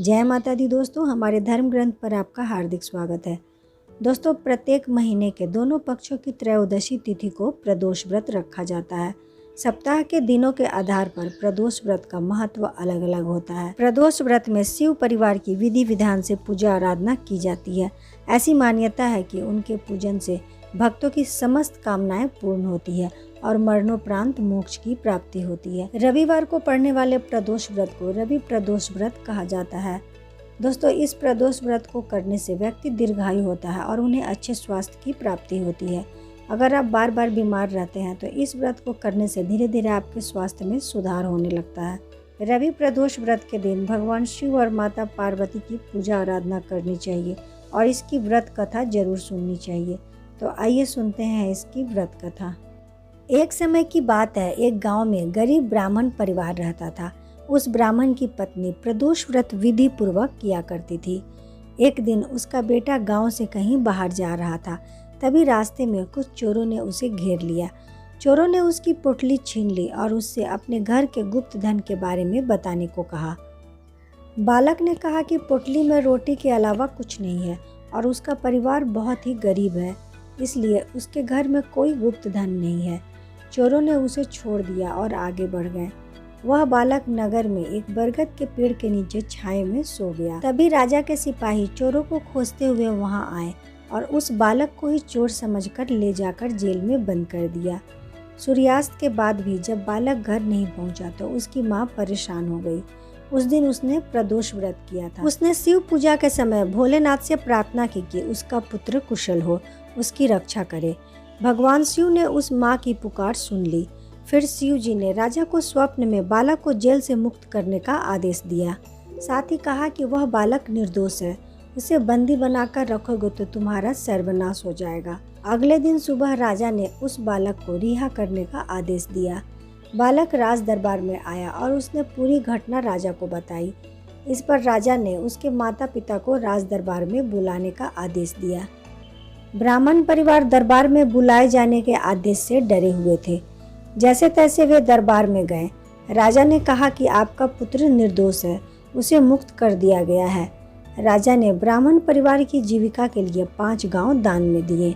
जय माता दी दोस्तों, हमारे धर्म ग्रंथ पर आपका हार्दिक स्वागत है। दोस्तों, प्रत्येक महीने के दोनों पक्षों की त्रयोदशी तिथि को प्रदोष व्रत रखा जाता है। सप्ताह के दिनों के आधार पर प्रदोष व्रत का महत्व अलग अलग होता है। प्रदोष व्रत में शिव परिवार की विधि विधान से पूजा आराधना की जाती है। ऐसी मान्यता है कि उनके पूजन से भक्तों की समस्त कामनाएं पूर्ण होती है और मरणोपरांत मोक्ष की प्राप्ति होती है। रविवार को पड़ने वाले प्रदोष व्रत को रवि प्रदोष व्रत कहा जाता है। दोस्तों, इस प्रदोष व्रत को करने से व्यक्ति दीर्घायु होता है और उन्हें अच्छे स्वास्थ्य की प्राप्ति होती है। अगर आप बार बार बीमार रहते हैं तो इस व्रत को करने से धीरे धीरे आपके स्वास्थ्य में सुधार होने लगता है। रवि प्रदोष व्रत के दिन भगवान शिव और माता पार्वती की पूजा आराधना करनी चाहिए और इसकी व्रत कथा जरूर सुननी चाहिए। तो आइए सुनते हैं इसकी व्रत कथा। एक समय की बात है, एक गांव में गरीब ब्राह्मण परिवार रहता था। उस ब्राह्मण की पत्नी प्रदोष व्रत विधि पूर्वक किया करती थी। एक दिन उसका बेटा गांव से कहीं बाहर जा रहा था। तभी रास्ते में कुछ चोरों ने उसे घेर लिया। चोरों ने उसकी पोटली छीन ली और उससे अपने घर के गुप्त धन के बारे में बताने को कहा। बालक ने कहा कि पोटली में रोटी के अलावा कुछ नहीं है और उसका परिवार बहुत ही गरीब है, इसलिए उसके घर में कोई गुप्त धन नहीं है। चोरों ने उसे छोड़ दिया और आगे बढ़ गए। वह बालक नगर में एक बरगद के पेड़ के नीचे छाए में सो गया। तभी राजा के सिपाही चोरों को खोजते हुए वहां आए और उस बालक को ही चोर समझकर ले जाकर जेल में बंद कर दिया। सूर्यास्त के बाद भी जब बालक घर नहीं पहुंचा तो उसकी मां परेशान हो गई। उस दिन उसने प्रदोष व्रत किया था। उसने शिव पूजा के समय भोलेनाथ से प्रार्थना की कि उसका पुत्र कुशल हो, उसकी रक्षा करे। भगवान शिव ने उस माँ की पुकार सुन ली। फिर शिव जी ने राजा को स्वप्न में बालक को जेल से मुक्त करने का आदेश दिया। साथ ही कहा कि वह बालक निर्दोष है, उसे बंदी बनाकर रखोगे तो तुम्हारा सर्वनाश हो जाएगा। अगले दिन सुबह राजा ने उस बालक को रिहा करने का आदेश दिया। बालक राज दरबार में आया और उसने पूरी घटना राजा को बताई। इस पर राजा ने उसके माता पिता को राज दरबार में बुलाने का आदेश दिया। ब्राह्मण परिवार दरबार में बुलाए जाने के आदेश से डरे हुए थे। जैसे तैसे वे दरबार में गए। राजा ने कहा कि आपका पुत्र निर्दोष है, उसे मुक्त कर दिया गया है। राजा ने ब्राह्मण परिवार की जीविका के लिए 5 गांव दान में दिए।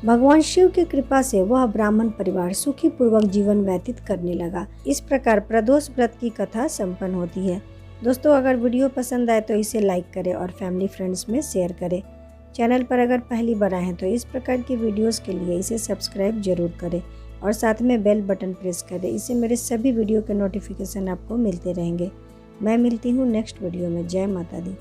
भगवान शिव की कृपा से वह ब्राह्मण परिवार सुखी पूर्वक जीवन व्यतीत करने लगा। इस प्रकार प्रदोष व्रत की कथा संपन्न होती है। दोस्तों, अगर वीडियो पसंद आए तो इसे लाइक करें और फैमिली फ्रेंड्स में शेयर करें। चैनल पर अगर पहली बार आए हैं तो इस प्रकार की वीडियोस के लिए इसे सब्सक्राइब जरूर करें और साथ में बेल बटन प्रेस करें। इससे मेरे सभी वीडियो के नोटिफिकेशन आपको मिलते रहेंगे। मैं मिलती हूँ नेक्स्ट वीडियो में। जय माता दी।